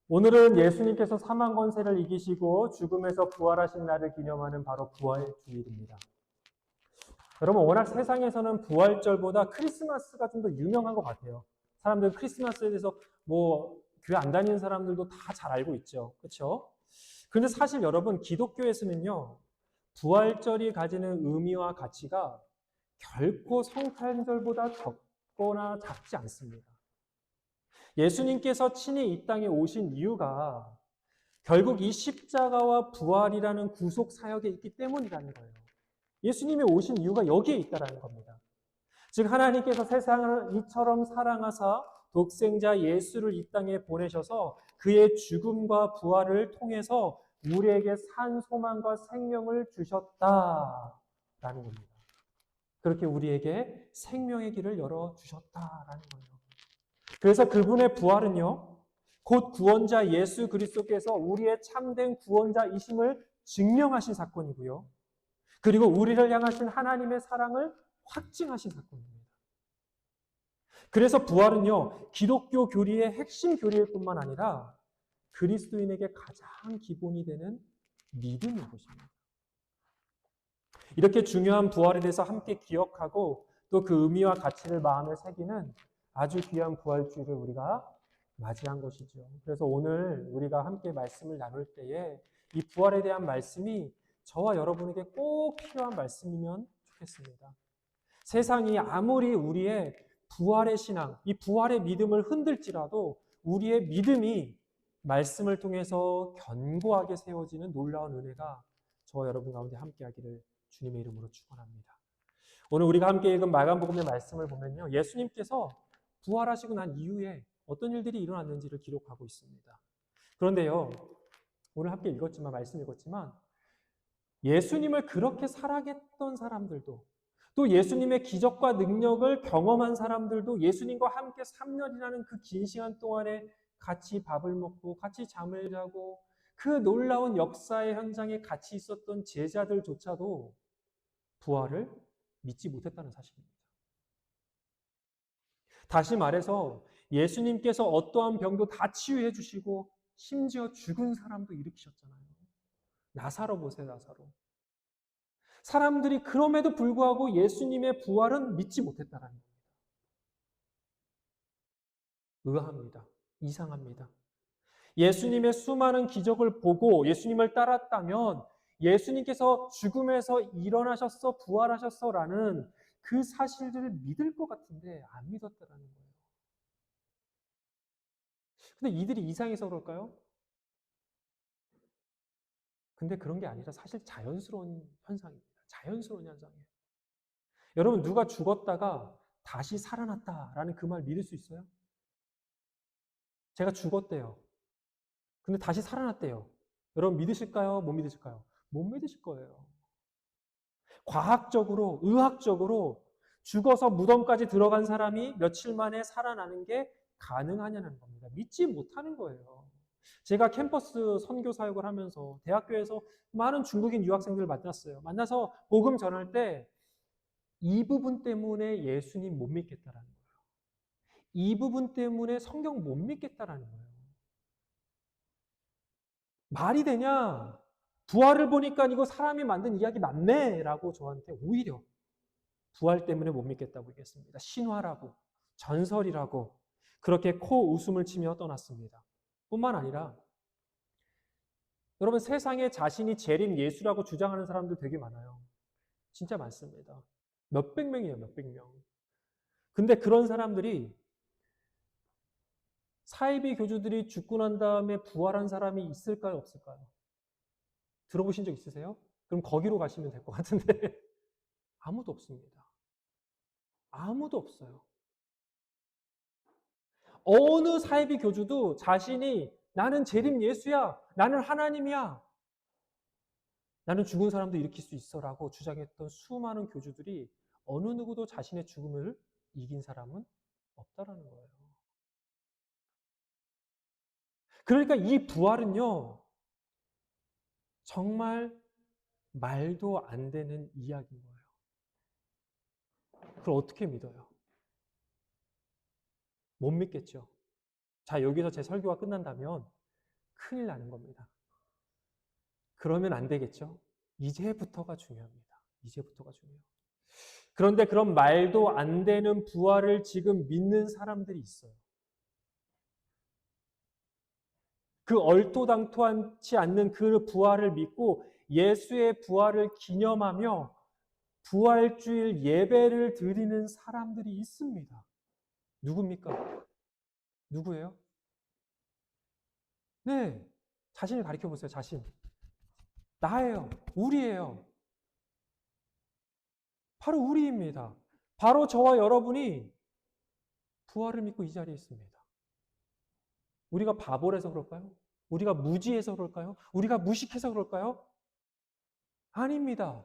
오늘은 예수님께서 사망 권세를 이기시고 죽음에서 부활하신 날을 기념하는 바로 부활 주일입니다. 여러분, 워낙 세상에서는 부활절보다 크리스마스가 좀 더 유명한 것 같아요. 사람들은 크리스마스에 대해서 교회 안 다니는 사람들도 다 잘 알고 있죠. 그렇죠? 그런데 사실 여러분, 기독교에서는요, 부활절이 가지는 의미와 가치가 결코 성탄절보다 적거나 작지 않습니다. 예수님께서 친히 이 땅에 오신 이유가 결국 이 십자가와 부활이라는 구속 사역에 있기 때문이라는 거예요. 예수님이 오신 이유가 여기에 있다는 겁니다. 즉 하나님께서 세상을 이처럼 사랑하사 독생자 예수를 이 땅에 보내셔서 그의 죽음과 부활을 통해서 우리에게 산 소망과 생명을 주셨다라는 겁니다. 그렇게 우리에게 생명의 길을 열어주셨다라는 거예요. 그래서 그분의 부활은요, 곧 구원자 예수 그리스도께서 우리의 참된 구원자이심을 증명하신 사건이고요. 그리고 우리를 향하신 하나님의 사랑을 확증하신 사건입니다. 그래서 부활은요, 기독교 교리의 핵심 교리일 뿐만 아니라 그리스도인에게 가장 기본이 되는 믿음인 것입니다. 이렇게 중요한 부활에 대해서 함께 기억하고 또 그 의미와 가치를 마음에 새기는 아주 귀한 부활주의를 우리가 맞이한 것이죠. 그래서 오늘 우리가 함께 말씀을 나눌 때에 이 부활에 대한 말씀이 저와 여러분에게 꼭 필요한 말씀이면 좋겠습니다. 세상이 아무리 우리의 부활의 신앙, 이 부활의 믿음을 흔들지라도 우리의 믿음이 말씀을 통해서 견고하게 세워지는 놀라운 은혜가 저와 여러분 가운데 함께하기를 주님의 이름으로 축원합니다. 오늘 우리가 함께 읽은 마감복음의 말씀을 보면요, 예수님께서 부활하시고 난 이후에 어떤 일들이 일어났는지를 기록하고 있습니다. 그런데요, 오늘 함께 말씀 읽었지만 예수님을 그렇게 사랑했던 사람들도 또 예수님의 기적과 능력을 경험한 사람들도 예수님과 함께 3년이라는 그 긴 시간 동안에 같이 밥을 먹고 같이 잠을 자고 그 놀라운 역사의 현장에 같이 있었던 제자들조차도 부활을 믿지 못했다는 사실입니다. 다시 말해서 예수님께서 어떠한 병도 다 치유해 주시고 심지어 죽은 사람도 일으키셨잖아요. 나사로 보세요, 나사로. 사람들이 그럼에도 불구하고 예수님의 부활은 믿지 못했다는 겁니다. 의아합니다. 이상합니다. 예수님의 수많은 기적을 보고 예수님을 따랐다면 예수님께서 죽음에서 일어나셨어, 부활하셨어라는 그 사실들을 믿을 것 같은데 안 믿었다는 거예요. 근데 이들이 이상해서 그럴까요? 근데 그런 게 아니라 사실 자연스러운 현상입니다. 자연스러운 현상이에요. 여러분, 누가 죽었다가 다시 살아났다라는 그 말 믿을 수 있어요? 제가 죽었대요. 근데 다시 살아났대요. 여러분 믿으실까요? 못 믿으실까요? 못 믿으실 거예요. 과학적으로, 의학적으로 죽어서 무덤까지 들어간 사람이 며칠 만에 살아나는 게 가능하냐는 겁니다. 믿지 못하는 거예요. 제가 캠퍼스 선교 사역을 하면서 대학교에서 많은 중국인 유학생들을 만났어요. 만나서 복음 전할 때 이 부분 때문에 예수님 못 믿겠다라는 거예요. 이 부분 때문에 성경 못 믿겠다라는 거예요. 말이 되냐? 부활을 보니까 이거 사람이 만든 이야기 맞네 라고 저한테 오히려 부활 때문에 못 믿겠다고 얘기했습니다. 신화라고, 전설이라고 그렇게 코 웃음을 치며 떠났습니다. 뿐만 아니라 여러분, 세상에 자신이 재림 예수라고 주장하는 사람들 되게 많아요. 진짜 많습니다. 몇백 명이에요, 몇백 명. 근데 그런 사람들이 사이비 교주들이 죽고 난 다음에 부활한 사람이 있을까요, 없을까요? 들어보신 적 있으세요? 그럼 거기로 가시면 될 것 같은데 아무도 없습니다. 아무도 없어요. 어느 사이비 교주도 자신이 나는 재림 예수야, 나는 하나님이야, 나는 죽은 사람도 일으킬 수 있어라고 주장했던 수많은 교주들이 어느 누구도 자신의 죽음을 이긴 사람은 없다라는 거예요. 그러니까 이 부활은요, 정말 말도 안 되는 이야기인 거예요. 그걸 어떻게 믿어요? 못 믿겠죠. 자, 여기서 제 설교가 끝난다면 큰일 나는 겁니다. 그러면 안 되겠죠? 이제부터가 중요합니다. 이제부터가 중요해요. 그런데 그런 말도 안 되는 부활을 지금 믿는 사람들이 있어요. 그 얼토당토하지 않는 그 부활을 믿고 예수의 부활을 기념하며 부활주일 예배를 드리는 사람들이 있습니다. 누굽니까? 누구예요? 네. 자신을 가리켜 보세요. 자신. 나예요. 우리예요. 바로 우리입니다. 바로 저와 여러분이 부활을 믿고 이 자리에 있습니다. 우리가 바보라서 그럴까요? 우리가 무지해서 그럴까요? 우리가 무식해서 그럴까요? 아닙니다.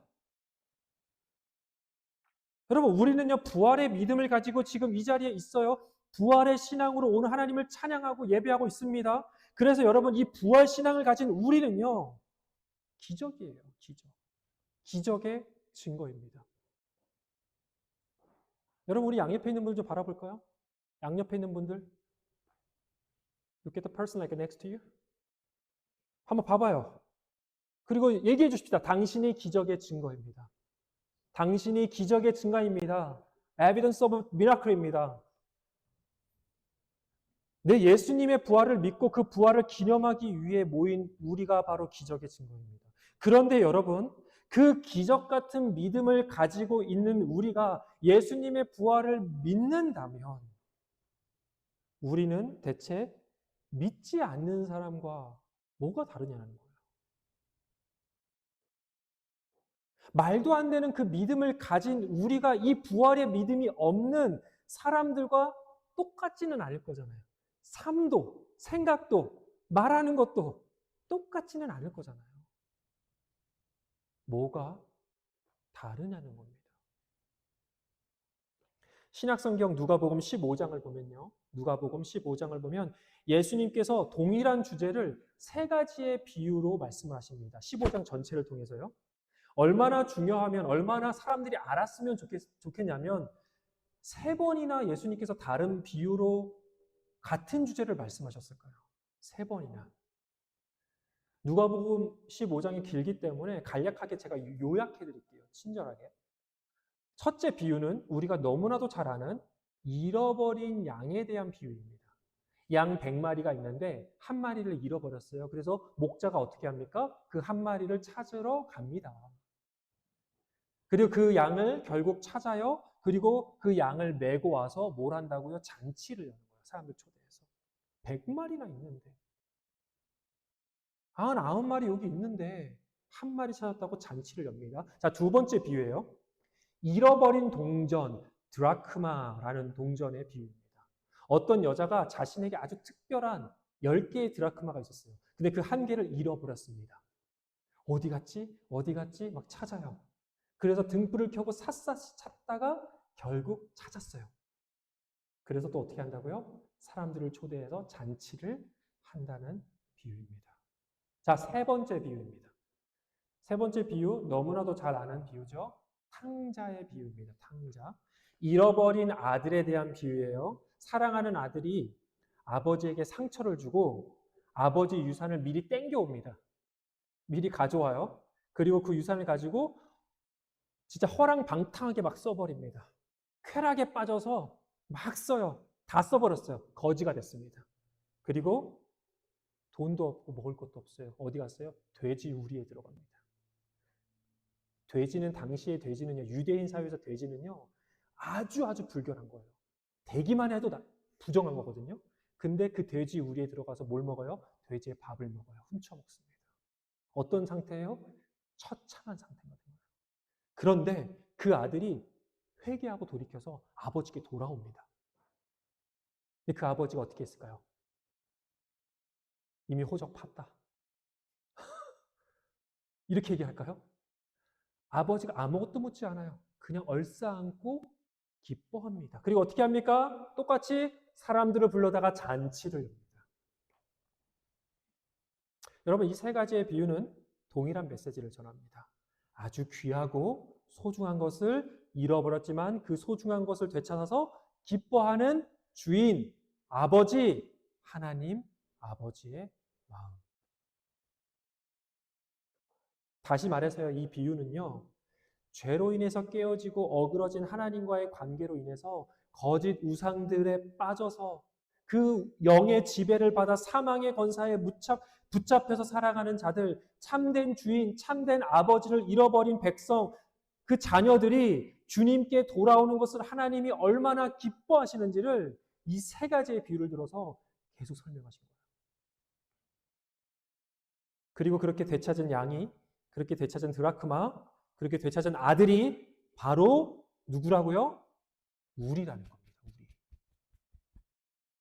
여러분, 우리는요, 부활의 믿음을 가지고 지금 이 자리에 있어요. 부활의 신앙으로 오늘 하나님을 찬양하고 예배하고 있습니다. 그래서 여러분, 이 부활 신앙을 가진 우리는요, 기적이에요, 기적. 기적의 증거입니다. 여러분, 우리 양옆에 있는 분들 좀 바라볼까요? 양옆에 있는 분들. Look at the person like next to you. 한번 봐봐요. 그리고 얘기해 주십시다. 당신이 기적의 증거입니다. 당신이 기적의 증거입니다. Evidence of miracle입니다. 내 예수님의 부활을 믿고 그 부활을 기념하기 위해 모인 우리가 바로 기적의 증거입니다. 그런데 여러분, 그 기적 같은 믿음을 가지고 있는 우리가 예수님의 부활을 믿는다면 우리는 대체 믿지 않는 사람과 뭐가 다르냐는 거예요. 말도 안 되는 그 믿음을 가진 우리가 이 부활의 믿음이 없는 사람들과 똑같지는 않을 거잖아요. 삶도, 생각도, 말하는 것도 똑같지는 않을 거잖아요. 뭐가 다르냐는 겁니다. 신약성경 누가복음 15장을 보면요. 누가복음 15장을 보면 예수님께서 동일한 주제를 세 가지의 비유로 말씀을 하십니다. 15장 전체를 통해서요. 얼마나 중요하면, 얼마나 사람들이 알았으면 좋겠냐면 세 번이나 예수님께서 다른 비유로 같은 주제를 말씀하셨을까요? 세 번이나. 누가복음 15장이 길기 때문에 간략하게 제가 요약해 드릴게요. 친절하게. 첫째 비유는 우리가 너무나도 잘 아는 잃어버린 양에 대한 비유입니다. 양 100마리가 있는데 한 마리를 잃어버렸어요. 그래서 목자가 어떻게 합니까? 그 한 마리를 찾으러 갑니다. 그리고 그 양을 결국 찾아요. 그리고 그 양을 메고 와서 뭘 한다고요? 잔치를 여는 거예요. 사람들 초대해서. 100마리나 있는데. 99마리 여기 있는데 한 마리 찾았다고 잔치를 엽니다. 자, 두 번째 비유예요. 잃어버린 동전, 드라크마라는 동전의 비유입니다. 어떤 여자가 자신에게 아주 특별한 10개의 드라크마가 있었어요. 근데 그 한 개를 잃어버렸습니다. 어디 갔지? 어디 갔지? 막 찾아요. 그래서 등불을 켜고 샅샅이 찾다가 결국 찾았어요. 그래서 또 어떻게 한다고요? 사람들을 초대해서 잔치를 한다는 비유입니다. 자, 세 번째 비유입니다. 세 번째 비유, 너무나도 잘 아는 비유죠. 탕자의 비유입니다. 탕자. 잃어버린 아들에 대한 비유예요. 사랑하는 아들이 아버지에게 상처를 주고 아버지 유산을 미리 땡겨옵니다. 미리 가져와요. 그리고 그 유산을 가지고 진짜 허랑방탕하게 막 써버립니다. 쾌락에 빠져서 막 써요. 다 써버렸어요. 거지가 됐습니다. 그리고 돈도 없고 먹을 것도 없어요. 어디 갔어요? 돼지 우리에 들어갑니다. 돼지는 당시의 돼지는요, 유대인 사회에서 돼지는요, 아주 불결한 거예요. 대기만 해도 부정한 거거든요. 근데 그 돼지 우리에 들어가서 뭘 먹어요? 돼지의 밥을 먹어요. 훔쳐 먹습니다. 어떤 상태예요? 처참한 상태인 거예요. 그런데 그 아들이 회개하고 돌이켜서 아버지께 돌아옵니다. 근데 그 아버지가 어떻게 했을까요? 이미 호적 팠다. 이렇게 얘기할까요? 아버지가 아무것도 묻지 않아요. 그냥 얼싸안고 기뻐합니다. 그리고 어떻게 합니까? 똑같이 사람들을 불러다가 잔치를 엽니다. 여러분, 이 세 가지의 비유는 동일한 메시지를 전합니다. 아주 귀하고 소중한 것을 잃어버렸지만 그 소중한 것을 되찾아서 기뻐하는 주인, 아버지, 하나님, 아버지의 마음. 다시 말해서요, 이 비유는요, 죄로 인해서 깨어지고 어그러진 하나님과의 관계로 인해서 거짓 우상들에 빠져서 그 영의 지배를 받아 사망의 권사에 붙잡혀서 살아가는 자들, 참된 주인, 참된 아버지를 잃어버린 백성, 그 자녀들이 주님께 돌아오는 것을 하나님이 얼마나 기뻐하시는지를 이 세 가지의 비유를 들어서 계속 설명하신 거예요. 그리고 그렇게 되찾은 양이, 그렇게 되찾은 드라크마, 그렇게 되찾은 아들이 바로 누구라고요? 우리라는 겁니다. 우리.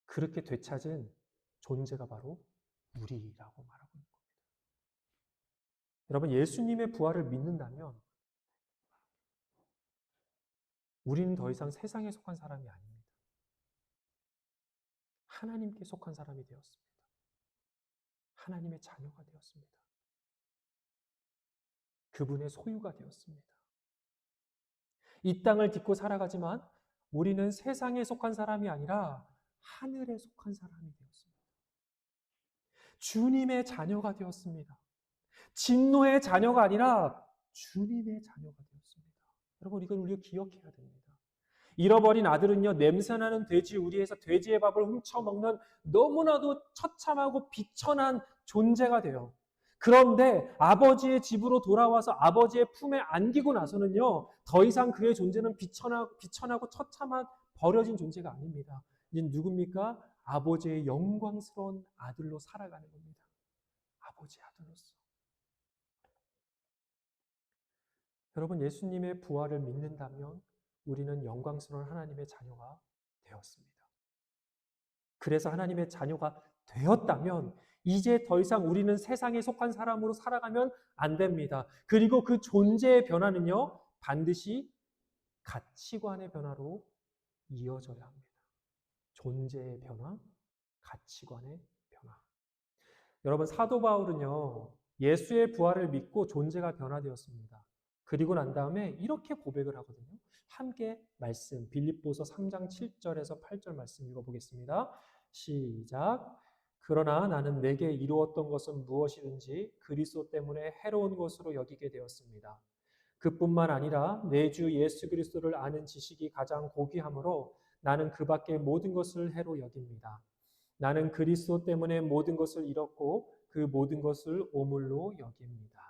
그렇게 되찾은 존재가 바로 우리라고 말하고 있는 겁니다. 여러분, 예수님의 부활을 믿는다면 우리는 더 이상 세상에 속한 사람이 아닙니다. 하나님께 속한 사람이 되었습니다. 하나님의 자녀가 되었습니다. 그분의 소유가 되었습니다. 이 땅을 딛고 살아가지만 우리는 세상에 속한 사람이 아니라 하늘에 속한 사람이 되었습니다. 주님의 자녀가 되었습니다. 진노의 자녀가 아니라 주님의 자녀가 되었습니다. 여러분, 이건 우리가 기억해야 됩니다. 잃어버린 아들은요, 냄새나는 돼지 우리에서 돼지의 밥을 훔쳐먹는 너무나도 처참하고 비천한 존재가 돼요. 그런데 아버지의 집으로 돌아와서 아버지의 품에 안기고 나서는요, 더 이상 그의 존재는 비천하고 처참한 버려진 존재가 아닙니다. 이제 누굽니까? 아버지의 영광스러운 아들로 살아가는 겁니다. 아버지의 아들로서. 여러분, 예수님의 부활을 믿는다면 우리는 영광스러운 하나님의 자녀가 되었습니다. 그래서 하나님의 자녀가 되었다면 이제 더 이상 우리는 세상에 속한 사람으로 살아가면 안 됩니다. 그리고 그 존재의 변화는요, 반드시 가치관의 변화로 이어져야 합니다. 존재의 변화, 가치관의 변화. 여러분, 사도 바울은요, 예수의 부활을 믿고 존재가 변화되었습니다. 그리고 난 다음에 이렇게 고백을 하거든요. 함께 말씀, 빌립보서 3장 7절에서 8절 말씀 읽어보겠습니다. 시작. 그러나 나는 내게 이루었던 것은 무엇이든지 그리스도 때문에 해로운 것으로 여기게 되었습니다. 그뿐만 아니라 내 주 예수 그리스도를 아는 지식이 가장 고귀하므로 나는 그 밖의 모든 것을 해로 여깁니다. 나는 그리스도 때문에 모든 것을 잃었고 그 모든 것을 오물로 여깁니다.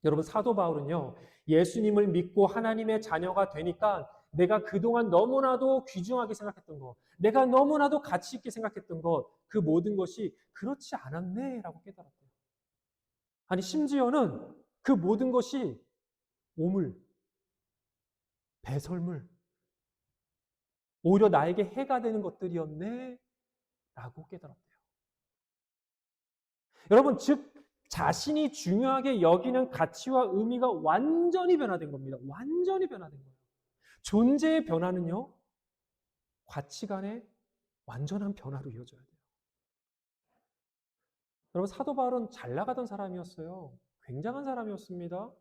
여러분, 사도 바울은요, 예수님을 믿고 하나님의 자녀가 되니까 내가 그동안 너무나도 귀중하게 생각했던 것, 내가 너무나도 가치 있게 생각했던 것, 그 모든 것이 그렇지 않았네라고 깨달았대요. 아니, 심지어는 그 모든 것이 오물, 배설물, 오히려 나에게 해가 되는 것들이었네 라고 깨달았대요. 여러분, 즉 자신이 중요하게 여기는 가치와 의미가 완전히 변화된 겁니다. 완전히 변화된 거예요. 존재의 변화는요, 가치관의 완전한 변화로 이어져야 돼요. 여러분, 사도 바울은 잘 나가던 사람이었어요. 굉장한 사람이었습니다.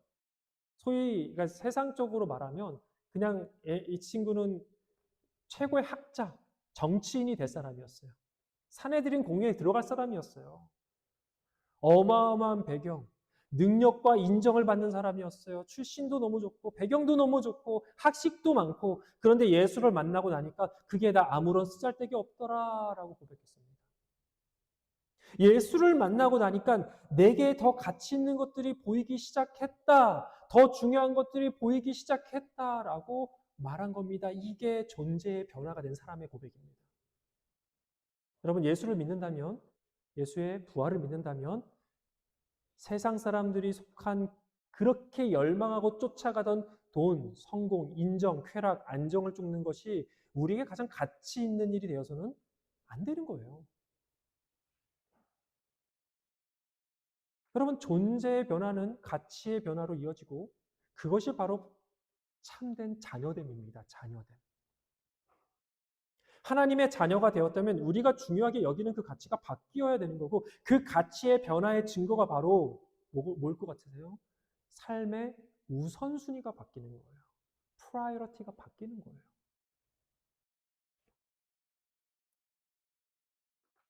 소위 그러니까 세상적으로 말하면 그냥 이 친구는 최고의 학자, 정치인이 될 사람이었어요. 사내들인 공회에 들어갈 사람이었어요. 어마어마한 배경, 능력과 인정을 받는 사람이었어요. 출신도 너무 좋고 배경도 너무 좋고 학식도 많고, 그런데 예수를 만나고 나니까 그게 다 아무런 쓰잘데기 없더라라고 고백했습니다. 예수를 만나고 나니까 내게 더 가치 있는 것들이 보이기 시작했다. 더 중요한 것들이 보이기 시작했다라고 말한 겁니다. 이게 존재의 변화가 된 사람의 고백입니다. 여러분, 예수를 믿는다면, 예수의 부활을 믿는다면 세상 사람들이 속한 그렇게 열망하고 쫓아가던 돈, 성공, 인정, 쾌락, 안정을 쫓는 것이 우리에게 가장 가치 있는 일이 되어서는 안 되는 거예요. 여러분, 존재의 변화는 가치의 변화로 이어지고 그것이 바로 참된 자녀됨입니다. 자녀됨. 하나님의 자녀가 되었다면 우리가 중요하게 여기는 그 가치가 바뀌어야 되는 거고, 그 가치의 변화의 증거가 바로 뭘 것 같으세요? 삶의 우선순위가 바뀌는 거예요. 프라이어티가 바뀌는 거예요.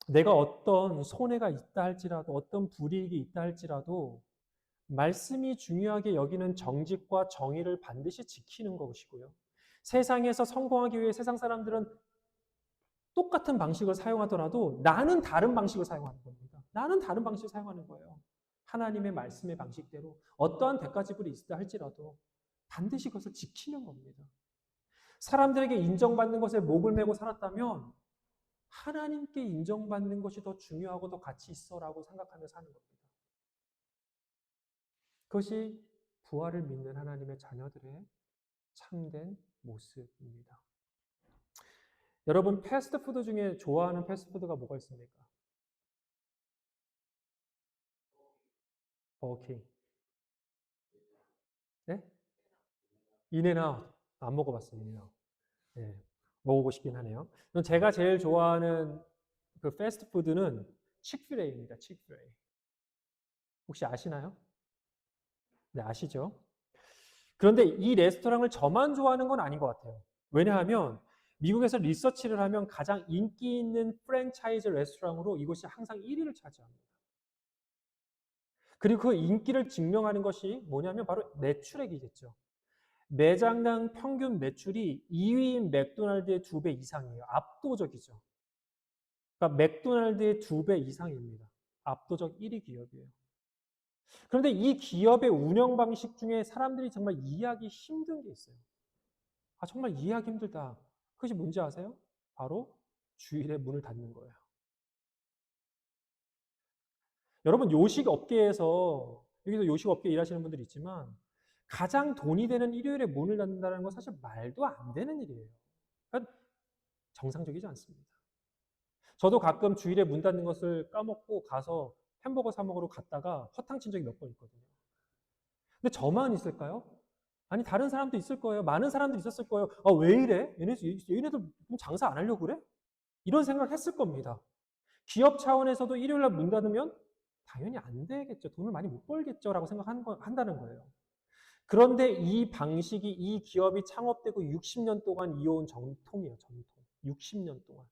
내가 어떤 손해가 있다 할지라도, 어떤 불이익이 있다 할지라도 말씀이 중요하게 여기는 정직과 정의를 반드시 지키는 것이고요. 세상에서 성공하기 위해 세상 사람들은 똑같은 방식을 사용하더라도 나는 다른 방식을 사용하는 겁니다. 나는 다른 방식을 사용하는 거예요. 하나님의 말씀의 방식대로 어떠한 대가지불이 있다 할지라도 반드시 그것을 지키는 겁니다. 사람들에게 인정받는 것에 목을 메고 살았다면 하나님께 인정받는 것이 더 중요하고 더 가치 있어라고 생각하며 사는 겁니다. 그것이 부활을 믿는 하나님의 자녀들의 참된 모습입니다. 여러분, 패스트푸드 중에 좋아하는 패스트푸드가 뭐가 있습니까? 버거킹. 네? 인앤아웃. 안 먹어봤어요, 인앤아웃. 네, 먹어보고 싶긴 하네요. 제가 제일 좋아하는 그 패스트푸드는 칙필레이입니다. 칙필레이. 혹시 아시나요? 네, 아시죠? 그런데 이 레스토랑을 저만 좋아하는 건 아닌 것 같아요. 왜냐하면 미국에서 리서치를 하면 가장 인기 있는 프랜차이즈 레스토랑으로 이곳이 항상 1위를 차지합니다. 그리고 그 인기를 증명하는 것이 뭐냐면 바로 매출액이겠죠. 매장당 평균 매출이 2위인 맥도날드의 2배 이상이에요. 압도적이죠. 그러니까 맥도날드의 2배 이상입니다. 압도적 1위 기업이에요. 그런데 이 기업의 운영 방식 중에 사람들이 정말 이해하기 힘든 게 있어요. 아, 정말 이해하기 힘들다. 그것이 뭔지 아세요? 바로 주일에 문을 닫는 거예요. 여러분, 요식 업계에서, 여기서 요식 업계에 일하시는 분들이 있지만, 가장 돈이 되는 일요일에 문을 닫는다는 건 사실 말도 안 되는 일이에요. 그러니까 정상적이지 않습니다. 저도 가끔 주일에 문 닫는 것을 까먹고 가서 햄버거 사 먹으러 갔다가 허탕 친 적이 몇 번 있거든요. 근데 저만 있을까요? 아니, 다른 사람도 있을 거예요. 많은 사람들이 있었을 거예요. 아, 왜 이래? 얘네들 장사 안 하려고 그래? 이런 생각을 했을 겁니다. 기업 차원에서도 일요일 날 문 닫으면 당연히 안 되겠죠. 돈을 많이 못 벌겠죠라고 생각한다는 거예요. 그런데 이 방식이 이 기업이 창업되고 60년 동안 이어온 전통이에요. 전통. 60년 동안.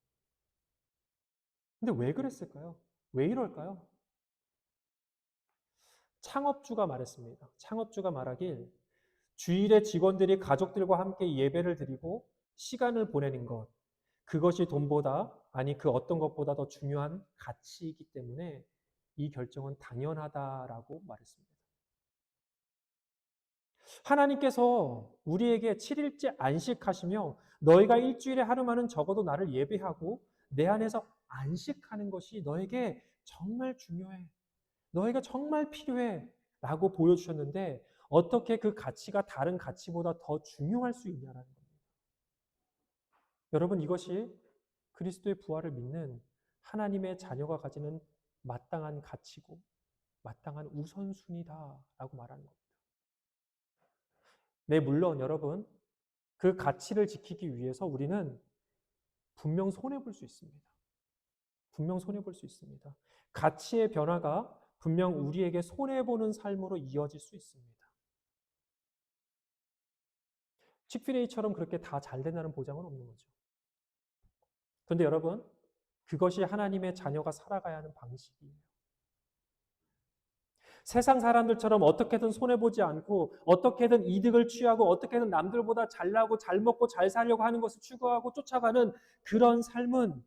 근데 왜 그랬을까요? 왜 이럴까요? 창업주가 말했습니다. 창업주가 말하길 주일에 직원들이 가족들과 함께 예배를 드리고 시간을 보내는 것, 그것이 돈보다, 아니 그 어떤 것보다 더 중요한 가치이기 때문에 이 결정은 당연하다라고 말했습니다. 하나님께서 우리에게 7일째 안식하시며 너희가 일주일에 하루만은 적어도 나를 예배하고 내 안에서 안식하는 것이 너에게 정말 중요해. 너희가 정말 필요해. 라고 보여주셨는데 어떻게 그 가치가 다른 가치보다 더 중요할 수 있냐라는 겁니다. 여러분, 이것이 그리스도의 부활을 믿는 하나님의 자녀가 가지는 마땅한 가치고 마땅한 우선순위다라고 말하는 겁니다. 네, 물론 여러분, 그 가치를 지키기 위해서 우리는 분명 손해볼 수 있습니다. 분명 손해볼 수 있습니다. 가치의 변화가 분명 우리에게 손해보는 삶으로 이어질 수 있습니다. 칙필레이처럼 그렇게 다 잘 된다는 보장은 없는 거죠. 그런데 여러분, 그것이 하나님의 자녀가 살아가야 하는 방식이에요. 세상 사람들처럼 어떻게든 손해보지 않고 어떻게든 이득을 취하고 어떻게든 남들보다 잘나고 잘 먹고 잘 살려고 하는 것을 추구하고 쫓아가는 그런 삶은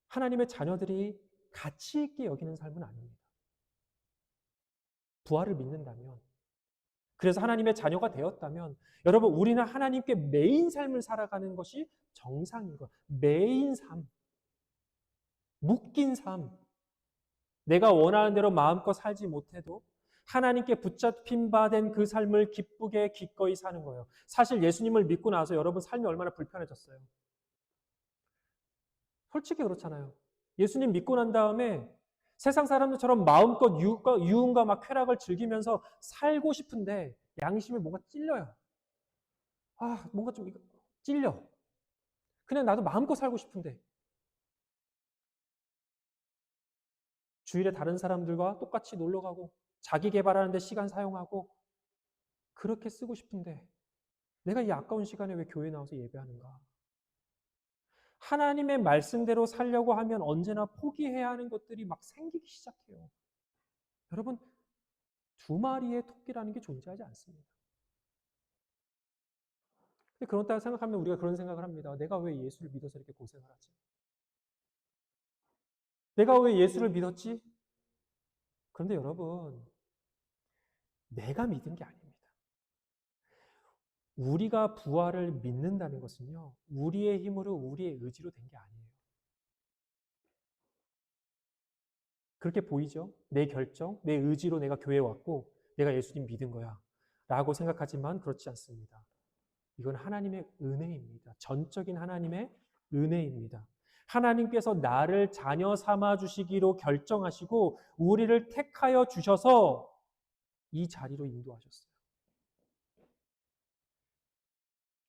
하나님의 자녀들이 가치 있게 여기는 삶은 아닙니다. 부활을 믿는다면, 그래서 하나님의 자녀가 되었다면 여러분, 우리는 하나님께 매인 삶을 살아가는 것이 정상인 것. 매인 삶, 묶인 삶. 내가 원하는 대로 마음껏 살지 못해도 하나님께 붙잡힌 바 된 그 삶을 기쁘게 기꺼이 사는 거예요. 사실 예수님을 믿고 나서 여러분 삶이 얼마나 불편해졌어요. 솔직히 그렇잖아요. 예수님 믿고 난 다음에 세상 사람들처럼 마음껏 유흥과 막 쾌락을 즐기면서 살고 싶은데 양심에 뭔가 찔려요. 아, 뭔가 좀 찔려. 그냥 나도 마음껏 살고 싶은데 주일에 다른 사람들과 똑같이 놀러 가고 자기 개발하는 데 시간 사용하고 그렇게 쓰고 싶은데 내가 이 아까운 시간에 왜 교회 나와서 예배하는가? 하나님의 말씀대로 살려고 하면 언제나 포기해야 하는 것들이 막 생기기 시작해요. 여러분, 두 마리의 토끼라는 게 존재하지 않습니다. 근데 그렇다고 생각하면 우리가 그런 생각을 합니다. 내가 왜 예수를 믿어서 이렇게 고생을 하지? 내가 왜 예수를 믿었지? 그런데 여러분, 내가 믿은 게 아닙니다. 우리가 부활을 믿는다는 것은요, 우리의 힘으로, 우리의 의지로 된 게 아니에요. 그렇게 보이죠? 내 결정, 내 의지로 내가 교회에 왔고, 내가 예수님 믿은 거야. 라고 생각하지만 그렇지 않습니다. 이건 하나님의 은혜입니다. 전적인 하나님의 은혜입니다. 하나님께서 나를 자녀 삼아 주시기로 결정하시고, 우리를 택하여 주셔서 이 자리로 인도하셨어요.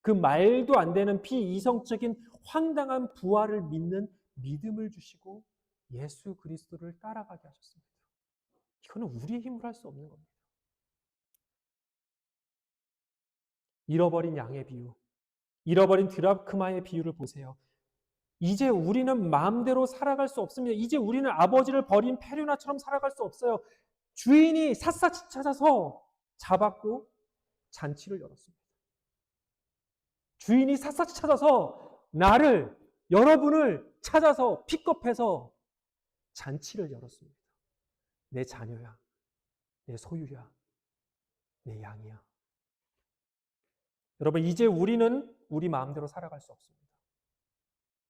그 말도 안 되는 비이성적인 황당한 부활을 믿는 믿음을 주시고 예수 그리스도를 따라가게 하셨습니다. 이거는 우리의 힘으로 할 수 없는 겁니다. 잃어버린 양의 비유, 잃어버린 드라크마의 비유를 보세요. 이제 우리는 마음대로 살아갈 수 없습니다. 이제 우리는 아버지를 버린 페류나처럼 살아갈 수 없어요. 주인이 샅샅이 찾아서 잡았고 잔치를 열었습니다. 주인이 샅샅이 찾아서 나를, 여러분을 찾아서 픽업해서 잔치를 열었습니다. 내 자녀야, 내 소유야, 내 양이야. 여러분, 이제 우리는 우리 마음대로 살아갈 수 없습니다.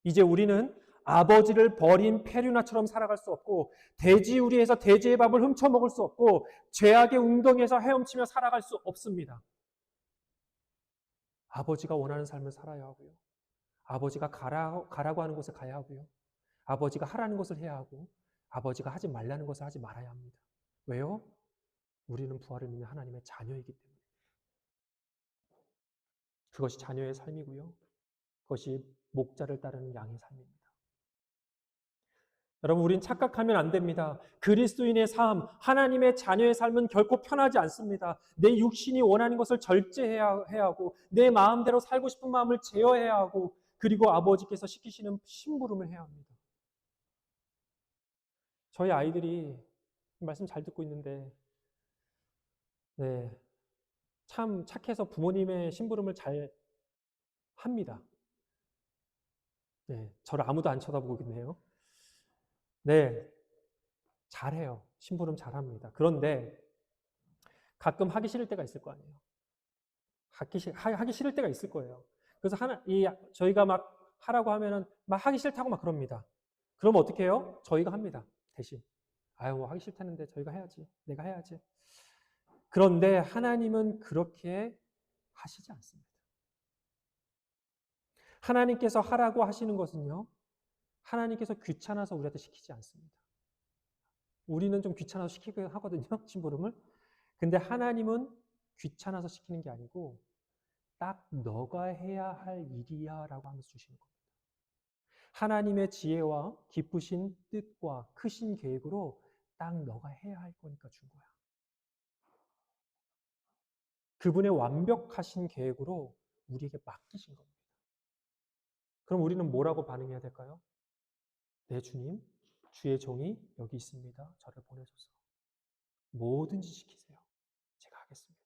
이제 우리는 아버지를 버린 페류나처럼 살아갈 수 없고, 돼지우리에서 돼지의 밥을 훔쳐먹을 수 없고, 죄악의 웅덩이에서 헤엄치며 살아갈 수 없습니다. 아버지가 원하는 삶을 살아야 하고요. 아버지가 가라고 하는 곳에 가야 하고요. 아버지가 하라는 것을 해야 하고, 아버지가 하지 말라는 것을 하지 말아야 합니다. 왜요? 우리는 부활을 믿는 하나님의 자녀이기 때문에. 그것이 자녀의 삶이고요. 그것이 목자를 따르는 양의 삶입니다. 여러분, 우린 착각하면 안 됩니다. 그리스도인의 삶, 하나님의 자녀의 삶은 결코 편하지 않습니다. 내 육신이 원하는 것을 절제해야 하고, 내 마음대로 살고 싶은 마음을 제어해야 하고, 그리고 아버지께서 시키시는 심부름을 해야 합니다. 저희 아이들이 말씀 잘 듣고 있는데, 네, 참 착해서 부모님의 심부름을 잘 합니다. 네, 저를 아무도 안 쳐다보고 있네요. 네, 잘해요. 심부름 잘합니다. 그런데 가끔 하기 싫을 때가 있을 거 아니에요. 하기 싫을 때가 있을 거예요. 그래서 저희가 막 하라고 하면은 막 하기 싫다고 막 그럽니다. 그럼 어떻게 해요? 저희가 합니다. 대신. 아유, 뭐 하기 싫다는데 저희가 해야지. 내가 해야지. 그런데 하나님은 그렇게 하시지 않습니다. 하나님께서 하라고 하시는 것은요, 하나님께서 귀찮아서 우리한테 시키지 않습니다. 우리는 좀 귀찮아서 시키긴 하거든요, 심부름을. 근데 하나님은 귀찮아서 시키는 게 아니고 딱 너가 해야 할 일이야 라고 하면서 주시는 겁니다. 하나님의 지혜와 기쁘신 뜻과 크신 계획으로 딱 너가 해야 할 거니까 준 거야. 그분의 완벽하신 계획으로 우리에게 맡기신 겁니다. 그럼 우리는 뭐라고 반응해야 될까요? 네, 주님, 주의 종이 여기 있습니다. 저를 보내소서. 뭐든지 시키세요. 제가 하겠습니다.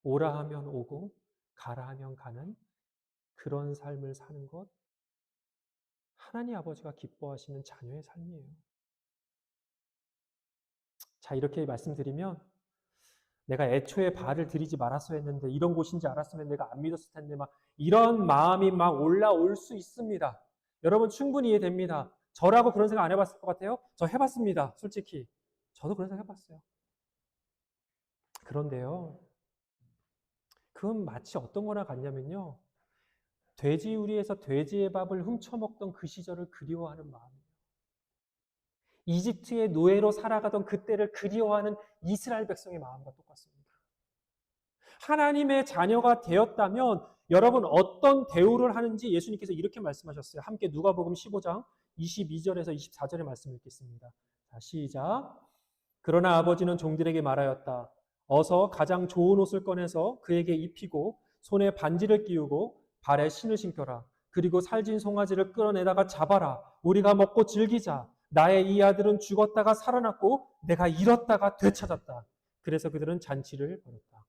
오라 하면 오고 가라 하면 가는 그런 삶을 사는 것, 하나님 아버지가 기뻐하시는 자녀의 삶이에요. 자, 이렇게 말씀드리면 내가 애초에 발을 들이지 말았어야 했는데, 이런 곳인지 알았으면 내가 안 믿었을 텐데, 막 이런 마음이 막 올라올 수 있습니다. 여러분, 충분히 이해됩니다. 저라고 그런 생각 안 해봤을 것 같아요? 저 해봤습니다. 솔직히. 저도 그런 생각 해봤어요. 그런데요, 그건 마치 어떤 거나 같냐면요, 돼지우리에서 돼지의 밥을 훔쳐먹던 그 시절을 그리워하는 마음이에요. 이집트의 노예로 살아가던 그때를 그리워하는 이스라엘 백성의 마음과 똑같습니다. 하나님의 자녀가 되었다면 여러분 어떤 대우를 하는지 예수님께서 이렇게 말씀하셨어요. 함께 누가복음 15장 22절에서 24절의 말씀을 읽겠습니다. 자, 시작. 그러나 아버지는 종들에게 말하였다. 어서 가장 좋은 옷을 꺼내서 그에게 입히고 손에 반지를 끼우고 발에 신을 신겨라. 그리고 살진 송아지를 끌어내다가 잡아라. 우리가 먹고 즐기자. 나의 이 아들은 죽었다가 살아났고 내가 잃었다가 되찾았다. 그래서 그들은 잔치를 벌였다.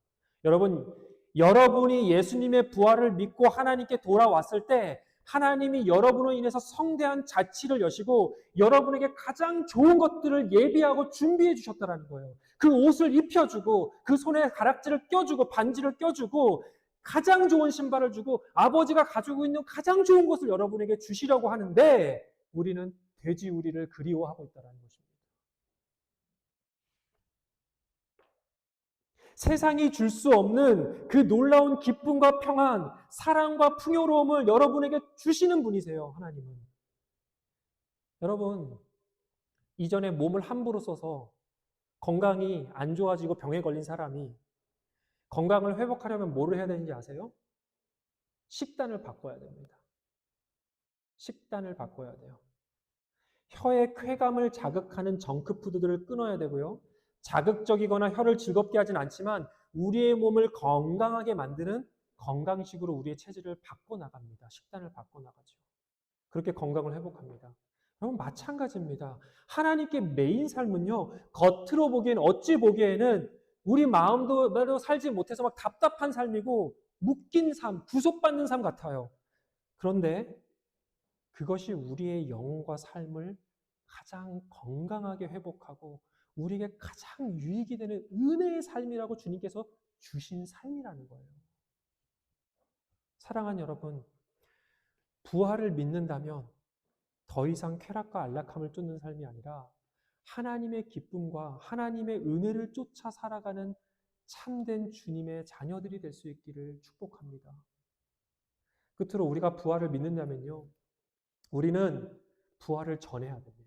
여러분이 예수님의 부활을 믿고 하나님께 돌아왔을 때 하나님이 여러분으로 인해서 성대한 잔치를 여시고 여러분에게 가장 좋은 것들을 예비하고 준비해 주셨다는 거예요. 그 옷을 입혀주고 그 손에 가락지를 껴주고 반지를 껴주고 가장 좋은 신발을 주고 아버지가 가지고 있는 가장 좋은 것을 여러분에게 주시려고 하는데 우리는 돼지우리를 그리워하고 있다는 것입니다. 세상이 줄 수 없는 그 놀라운 기쁨과 평안, 사랑과 풍요로움을 여러분에게 주시는 분이세요, 하나님은. 여러분, 이전에 몸을 함부로 써서 건강이 안 좋아지고 병에 걸린 사람이 건강을 회복하려면 뭐를 해야 되는지 아세요? 식단을 바꿔야 됩니다. 식단을 바꿔야 돼요. 혀의 쾌감을 자극하는 정크푸드들을 끊어야 되고요. 자극적이거나 혀를 즐겁게 하진 않지만 우리의 몸을 건강하게 만드는 건강식으로 우리의 체질을 바꿔나갑니다. 식단을 바꿔나가죠. 그렇게 건강을 회복합니다. 여러분 마찬가지입니다. 하나님께 매인 삶은요. 겉으로 보기엔 어찌 보기에는 우리 마음도 살지 못해서 막 답답한 삶이고 묶인 삶, 구속받는 삶 같아요. 그런데 그것이 우리의 영혼과 삶을 가장 건강하게 회복하고 우리에게 가장 유익이 되는 은혜의 삶이라고 주님께서 주신 삶이라는 거예요. 사랑하는 여러분, 부활을 믿는다면 더 이상 쾌락과 안락함을 쫓는 삶이 아니라 하나님의 기쁨과 하나님의 은혜를 쫓아 살아가는 참된 주님의 자녀들이 될 수 있기를 축복합니다. 끝으로 우리가 부활을 믿는다면요. 우리는 부활을 전해야 됩니다.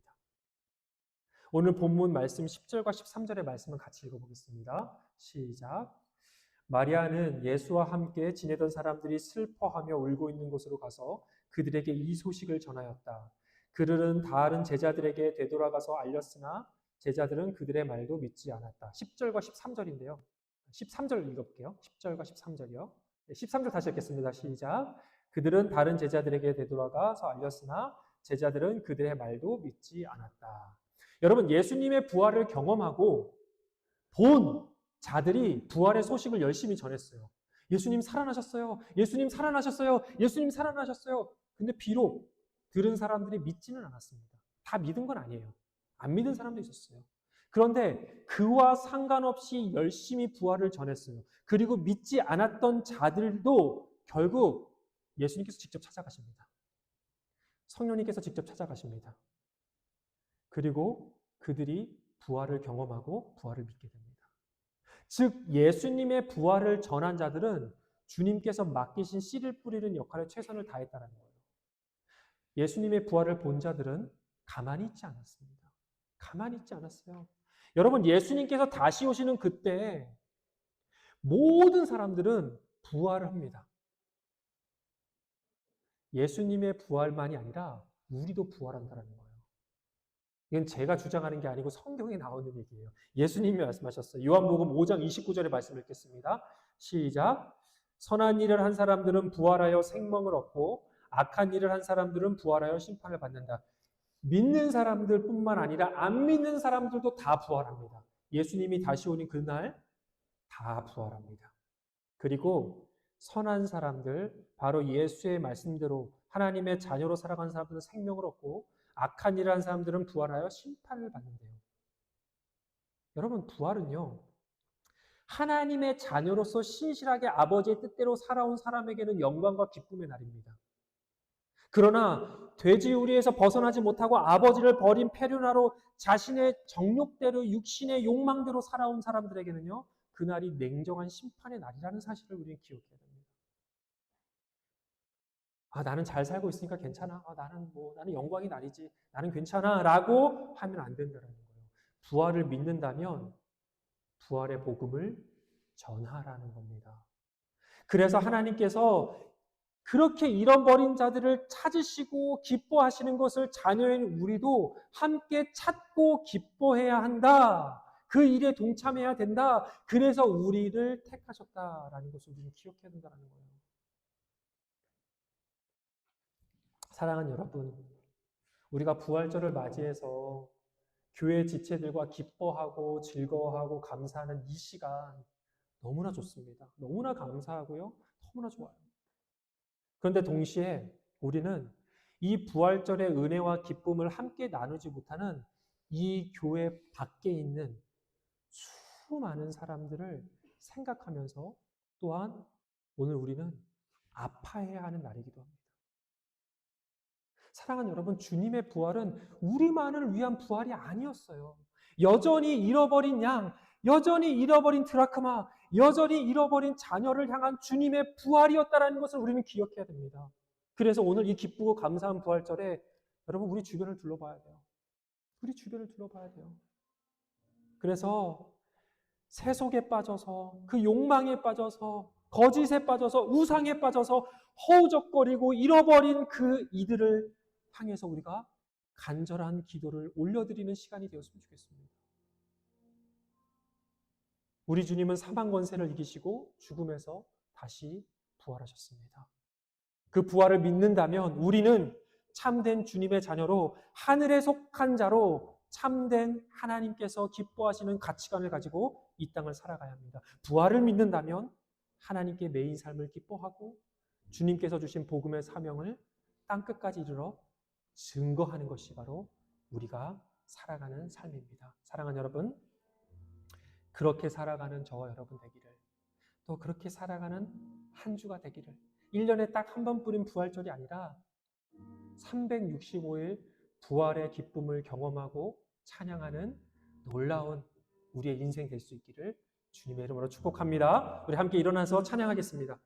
오늘 본문 말씀 10절과 13절의 말씀을 같이 읽어보겠습니다. 시작. 마리아는 예수와 함께 지내던 사람들이 슬퍼하며 울고 있는 곳으로 가서 그들에게 이 소식을 전하였다. 그들은 다른 제자들에게 되돌아가서 알렸으나 제자들은 그들의 말도 믿지 않았다. 10절과 13절인데요. 13절 읽어볼게요. 10절과 13절이요. 13절 다시 읽겠습니다. 시작. 그들은 다른 제자들에게 되돌아가서 알렸으나 제자들은 그들의 말도 믿지 않았다. 여러분, 예수님의 부활을 경험하고 본 자들이 부활의 소식을 열심히 전했어요. 예수님 살아나셨어요. 예수님 살아나셨어요. 예수님 살아나셨어요. 근데 비록 들은 사람들이 믿지는 않았습니다. 다 믿은 건 아니에요. 안 믿은 사람도 있었어요. 그런데 그와 상관없이 열심히 부활을 전했어요. 그리고 믿지 않았던 자들도 결국 예수님께서 직접 찾아가십니다. 성령님께서 직접 찾아가십니다. 그리고 그들이 부활을 경험하고 부활을 믿게 됩니다. 즉 예수님의 부활을 전한 자들은 주님께서 맡기신 씨를 뿌리는 역할에 최선을 다했다는 거예요. 예수님의 부활을 본 자들은 가만히 있지 않았습니다. 가만히 있지 않았어요. 여러분, 예수님께서 다시 오시는 그때 모든 사람들은 부활을 합니다. 예수님의 부활만이 아니라 우리도 부활한다는 거예요. 이건 제가 주장하는 게 아니고 성경에 나오는 얘기예요. 예수님이 말씀하셨어요. 요한복음 5장 29절의 말씀을 읽겠습니다. 시작. 선한 일을 한 사람들은 부활하여 생명을 얻고 악한 일을 한 사람들은 부활하여 심판을 받는다. 믿는 사람들뿐만 아니라 안 믿는 사람들도 다 부활합니다. 예수님이 다시 오는 그날 다 부활합니다. 그리고 선한 사람들, 바로 예수의 말씀대로 하나님의 자녀로 살아가는 사람들은 생명을 얻고 악한 일을 한 사람들은 부활하여 심판을 받는데요. 여러분, 부활은요, 하나님의 자녀로서 신실하게 아버지의 뜻대로 살아온 사람에게는 영광과 기쁨의 날입니다. 그러나 돼지우리에서 벗어나지 못하고 아버지를 버린 페류나로 자신의 정욕대로 육신의 욕망대로 살아온 사람들에게는요, 그날이 냉정한 심판의 날이라는 사실을 우리는 기억해야 됩니다. 나는 잘 살고 있으니까 괜찮아. 나는 영광의 날이지. 나는 괜찮아. 라고 하면 안 된다는 거예요. 부활을 믿는다면 부활의 복음을 전하라는 겁니다. 그래서 하나님께서 그렇게 잃어버린 자들을 찾으시고 기뻐하시는 것을 자녀인 우리도 함께 찾고 기뻐해야 한다. 그 일에 동참해야 된다. 그래서 우리를 택하셨다라는 것을 우리는 기억해야 된다는 거예요. 사랑하는 여러분, 우리가 부활절을 맞이해서 교회 지체들과 기뻐하고 즐거워하고 감사하는 이 시간 너무나 좋습니다. 너무나 감사하고요. 너무나 좋아요. 그런데 동시에 우리는 이 부활절의 은혜와 기쁨을 함께 나누지 못하는 이 교회 밖에 있는 수많은 사람들을 생각하면서 또한 오늘 우리는 아파해야 하는 날이기도 합니다. 사랑하는 여러분, 주님의 부활은 우리만을 위한 부활이 아니었어요. 여전히 잃어버린 양, 여전히 잃어버린 드라크마, 여전히 잃어버린 자녀를 향한 주님의 부활이었다는 것을 우리는 기억해야 됩니다. 그래서 오늘 이 기쁘고 감사한 부활절에 여러분 우리 주변을 둘러봐야 돼요. 우리 주변을 둘러봐야 돼요. 그래서 세속에 빠져서 그 욕망에 빠져서 거짓에 빠져서 우상에 빠져서 허우적거리고 잃어버린 그 이들을 향해서 우리가 간절한 기도를 올려드리는 시간이 되었으면 좋겠습니다. 우리 주님은 사망 권세를 이기시고 죽음에서 다시 부활하셨습니다. 그 부활을 믿는다면 우리는 참된 주님의 자녀로 하늘에 속한 자로 참된 하나님께서 기뻐하시는 가치관을 가지고 이 땅을 살아가야 합니다. 부활을 믿는다면 하나님께 매인 삶을 기뻐하고 주님께서 주신 복음의 사명을 땅끝까지 이르러 증거하는 것이 바로 우리가 살아가는 삶입니다. 사랑하는 여러분, 그렇게 살아가는 저와 여러분 되기를, 또 그렇게 살아가는 한 주가 되기를, 1년에 딱 한 번 뿌린 부활절이 아니라 365일 부활의 기쁨을 경험하고 찬양하는 놀라운 우리의 인생 될 수 있기를 주님의 이름으로 축복합니다. 우리 함께 일어나서 찬양하겠습니다.